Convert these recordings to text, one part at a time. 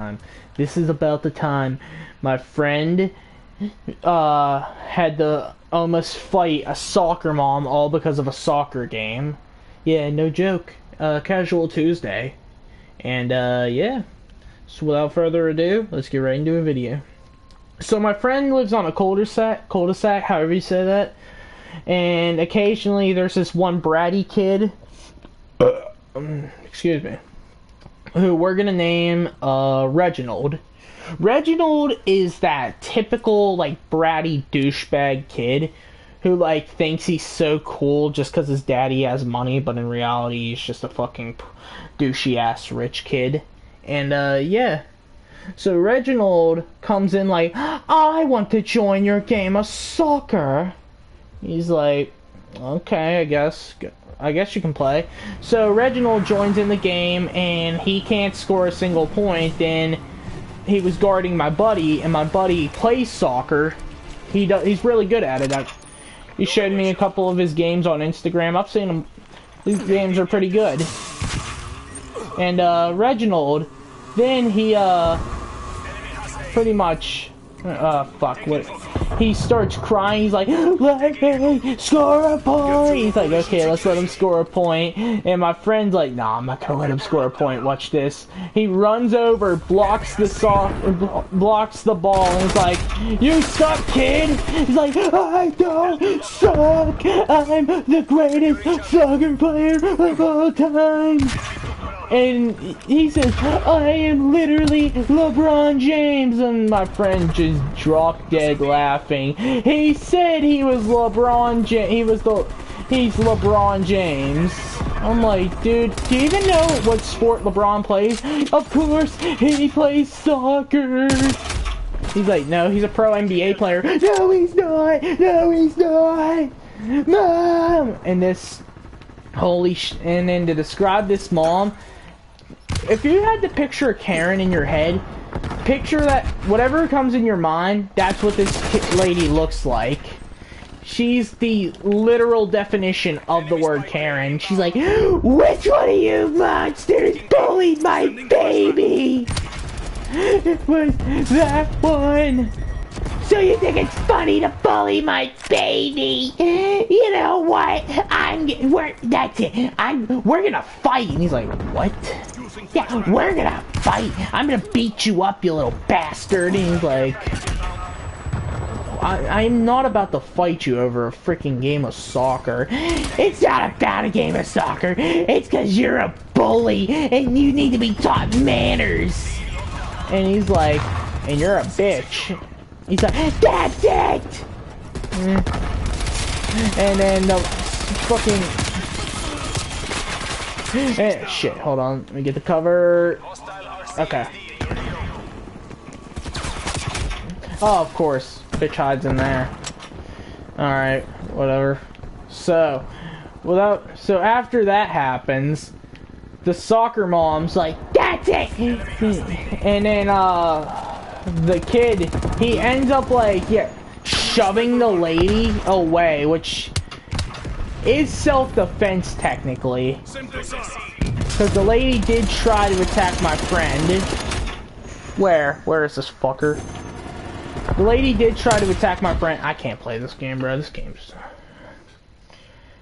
time. This is about the time my friend had to almost fight a soccer mom all because of a soccer game. Yeah, no joke. Casual Tuesday. And yeah. So without further ado, let's get right into a video. So my friend lives on a cul-de-sac, however you say that. And occasionally there's this one bratty kid, excuse me, who we're gonna name Reginald. Reginald is that typical like bratty douchebag kid who like thinks he's so cool just because his daddy has money, but in reality he's just a fucking douchey ass rich kid. And yeah. So Reginald comes in like, I want to join your game of soccer. He's like, okay, I guess you can play. So Reginald joins in the game, and he can't score a single point. Then he was guarding my buddy, and my buddy plays soccer. He's really good at it. He showed me a couple of his games on Instagram. I've seen him. These games are pretty good. And Reginald, then he pretty much he starts crying. He's like, let me score a point. He's like, okay, let's let him score a point. And my friend's like, nah, I'm not gonna let him score a point. Watch this. He runs over, blocks the ball, and he's like, you suck, kid. He's like, I don't suck. I'm the greatest soccer player of all time. And he says, I am literally LeBron James. And my friend just dropped dead laughing. He said he was LeBron James. He's LeBron James. I'm like, dude, do you even know what sport LeBron plays? Of course, he plays soccer. He's like, no, he's a pro NBA player. No, he's not. No, he's not. Mom! And this, and then to describe this mom, if you had to picture Karen in your head, picture that whatever comes in your mind, that's what this lady looks like. She's the literal definition of the word Karen. She's like, which one of you monsters bullied my baby? It was that one. So you think it's funny to bully my baby? You know what? That's it. We're gonna fight. And he's like, what? Yeah, we're gonna fight. I'm gonna beat you up, you little bastard. And he's like, I'm not about to fight you over a freaking game of soccer. It's not about a game of soccer. It's because you're a bully and you need to be taught manners. And he's like, and you're a bitch. He's like, that's it! And then the fucking... shit, hold on. Let me get the cover. Okay. Oh, of course. Bitch hides in there. Alright, whatever. So after that happens, the soccer mom's like, that's it! And then, the kid, he ends up like, yeah, shoving the lady away, which is self-defense technically, because the lady did try to attack my friend. Where is this fucker? The lady did try to attack my friend. I can't play this game, bro. This game's...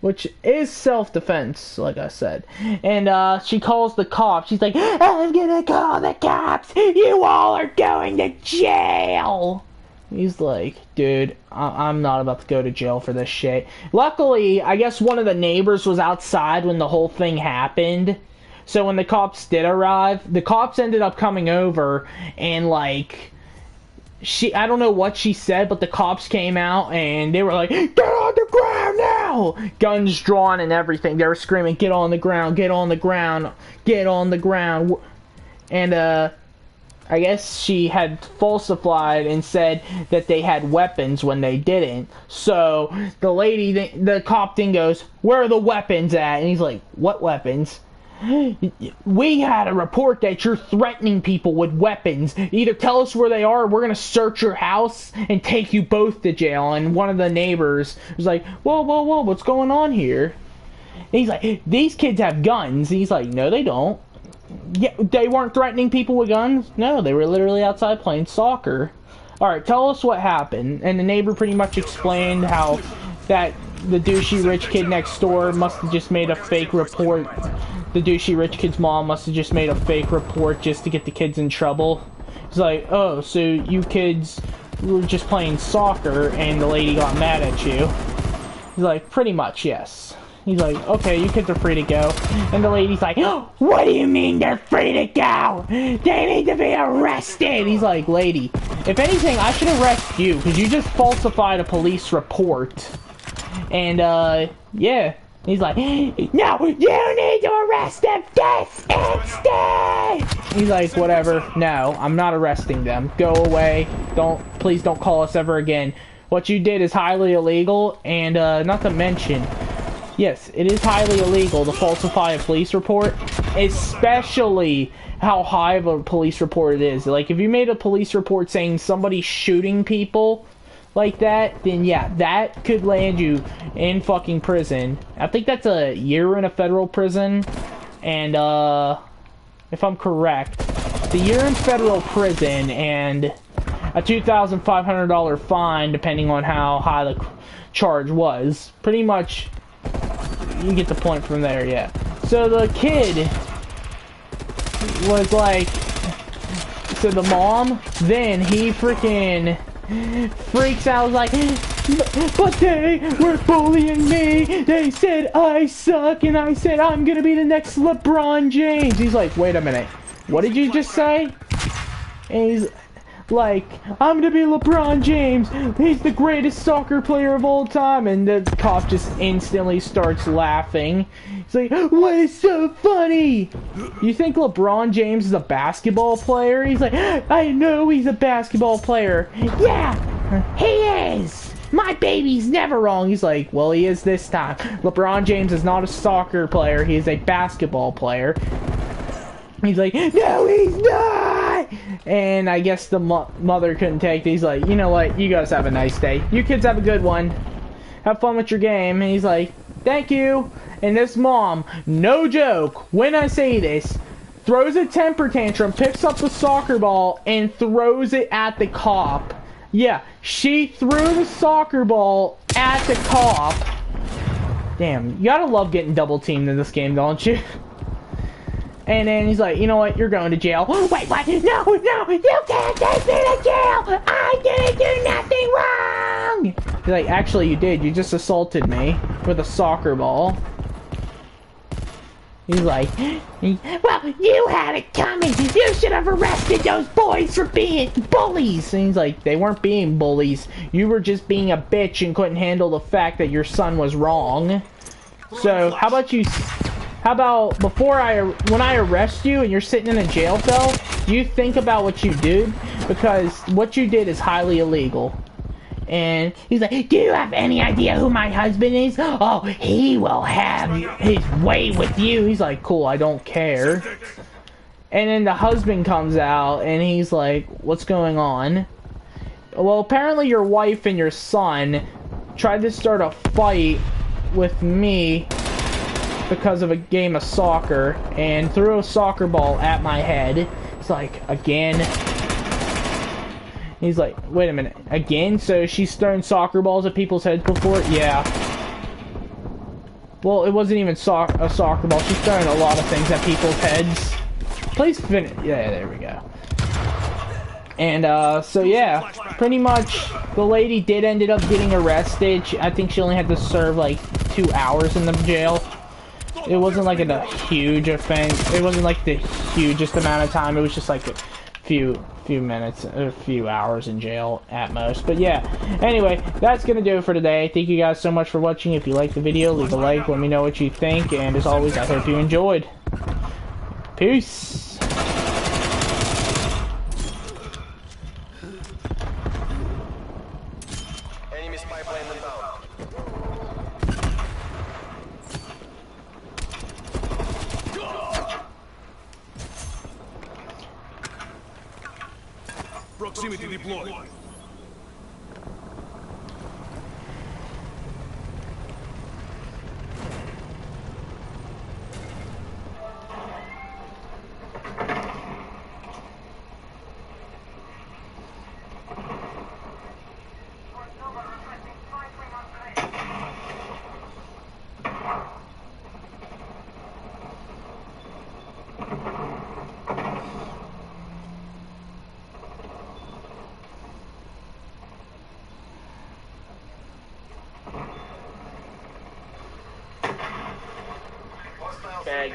Which is self-defense, like I said. And she calls the cops. She's like, I'm gonna call the cops. You all are going to jail. He's like, dude, I'm not about to go to jail for this shit. Luckily, I guess one of the neighbors was outside when the whole thing happened. So when the cops did arrive, the cops ended up coming over and like... I don't know what she said, but the cops came out and they were like, get on the ground now! Guns drawn and everything. They were screaming, get on the ground, get on the ground, get on the ground. And, I guess she had falsified and said that they had weapons when they didn't. So, the cop then goes, where are the weapons at? And he's like, what weapons? We had a report that you're threatening people with weapons. Either tell us where they are or we're gonna search your house and take you both to jail. And one of the neighbors was like, whoa, what's going on here? And he's like, these kids have guns. And he's like, no they don't. Yeah, they weren't threatening people with guns. No, they were literally outside playing soccer. All right, tell us what happened. And the neighbor pretty much explained how that the douchey rich kid next door must have just made a fake report. The douchey rich kid's mom must have just made a fake report just to get the kids in trouble. He's like, oh, so you kids were just playing soccer and the lady got mad at you. He's like, pretty much, yes. He's like, okay, you kids are free to go. And the lady's like, oh, what do you mean they're free to go? They need to be arrested. He's like, lady, if anything, I should arrest you because you just falsified a police report. And, yeah. He's like, no, you need to arrest them this instant. He's like, whatever. No, I'm not arresting them. Go away. Please don't call us ever again. What you did is highly illegal, and, not to mention, yes, it is highly illegal to falsify a police report, especially how high of a police report it is. Like, if you made a police report saying somebody's shooting people like that, then yeah, that could land you in fucking prison. I think that's a year in a federal prison, and, if I'm correct, the year in federal prison and a $2,500 fine, depending on how high the charge was. Pretty much, you get the point from there, yeah. So the kid was like, so the mom, then he freaking freaks out, like, but they were bullying me. They said I suck, and I said I'm gonna be the next LeBron James. He's like, wait a minute, what did you just say? And he's like, I'm gonna be LeBron James. He's the greatest soccer player of all time. And the cop just instantly starts laughing. He's like, what is so funny? You think LeBron James is a basketball player? He's like, I know he's a basketball player. Yeah, he is. My baby's never wrong. He's like, well, he is this time. LeBron James is not a soccer player. He is a basketball player. He's like, no, he's not! And I guess the mother couldn't take it. He's like, you know what? You guys have a nice day. You kids have a good one. Have fun with your game. And he's like, thank you. And this mom, no joke, when I say this, throws a temper tantrum, picks up the soccer ball, and throws it at the cop. Yeah, she threw the soccer ball at the cop. Damn, you gotta love getting double teamed in this game, don't you? And then he's like, you know what, you're going to jail. Wait, what? No, you can't take me to jail! I didn't do nothing wrong! He's like, actually you did, you just assaulted me with a soccer ball. He's like, well, you had it coming! You should have arrested those boys for being bullies! And he's like, they weren't being bullies. You were just being a bitch and couldn't handle the fact that your son was wrong. So, how about when I arrest you and you're sitting in a jail cell, do you think about what you did? Because what you did is highly illegal. And he's like, do you have any idea who my husband is? Oh, he will have his way with you. He's like, cool, I don't care. And then the husband comes out and he's like, what's going on? Well, apparently your wife and your son tried to start a fight with me because of a game of soccer and threw a soccer ball at my head. It's like, again? He's like, wait a minute, again? So she's thrown soccer balls at people's heads before? Yeah. Well, it wasn't even a soccer ball. She's throwing a lot of things at people's heads. Please finish. Yeah, there we go. And, so yeah, pretty much the lady did ended up getting arrested. I think she only had to serve, like, 2 hours in the jail. It wasn't, like, a huge offense. It wasn't, like, the hugest amount of time. It was just, like, a few minutes, a few hours in jail at most. But yeah, anyway, that's gonna do it for today. Thank you guys so much for watching. If you liked the video, leave a like, let me know what you think, and as always, I hope you enjoyed. Peace. Proximity deployed. douchebag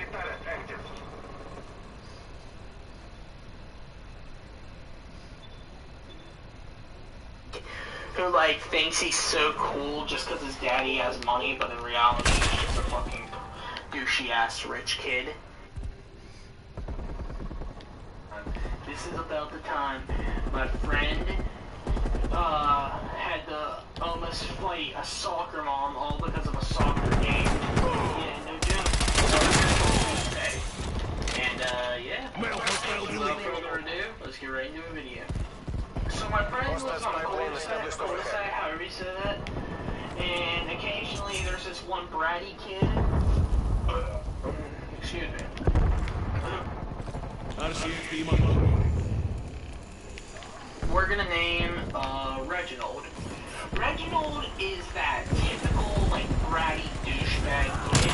who like thinks he's so cool just because his daddy has money, but in reality he's just a fucking douchey ass rich kid. This is about the time my friend had to almost fight a soccer mom all because of a soccer game. Yeah, no joke. And yeah, without further ado, let's get right into a video. So my friend lives on a cul-de-sac, however you say that, and occasionally there's this one bratty kid. Excuse me. We're gonna name Reginald. Reginald is that typical like bratty douchebag kid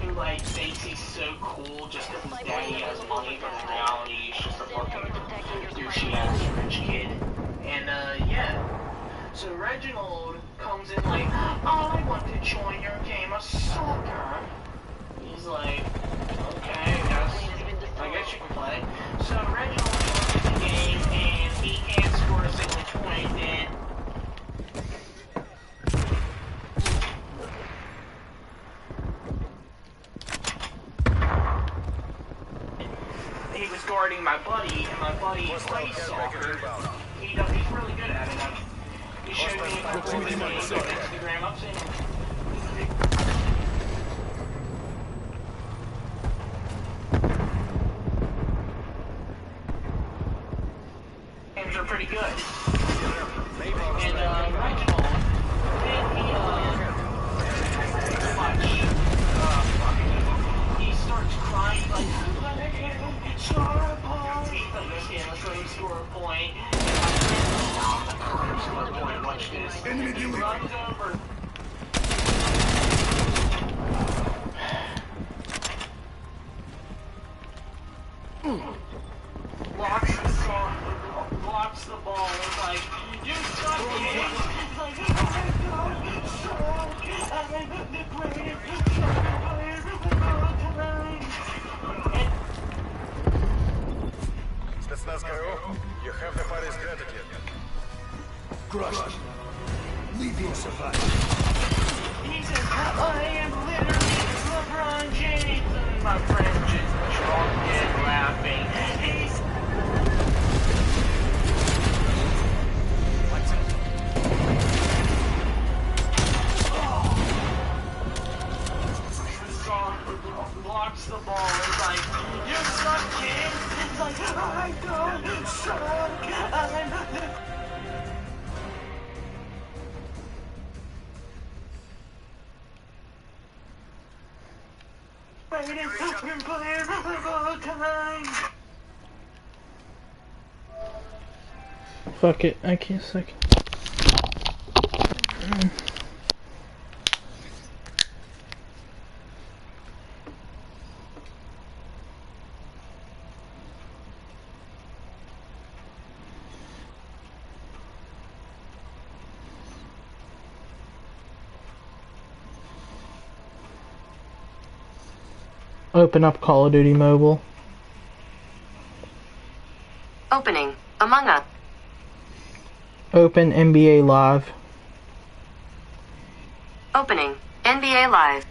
who like thinks he's so cool just because his daddy has money, but in reality he's just a fucking douchey ass rich kid. And yeah. So Reginald comes in like, I want to join your game of soccer. He's like, okay, I guess you can play. So Reginald joins the game and he can't score a single point, and he was guarding my buddy, and my buddy plays soccer. He's really good at it. He showed me a couple of his games on Instagram. I've seen him. Games are pretty good. And Reginald, he starts crying like, let's let him score a point. Watch this. He runs over. Blocks the ball. It's like, you suck, kid. It's like, I suck. I'm the greatest player of all time. You have the party's gratitude. Crush. Leave your survival. He says, I am literally LeBron James. And my friend just dropped dead laughing. He's blocks the ball. It's like, you suck, kid. It's like, I don't suck. I'm the greatest player of all time. Fuck it, I can't suck. Open up Call of Duty Mobile. Opening Among Us. Open NBA Live. Opening NBA Live.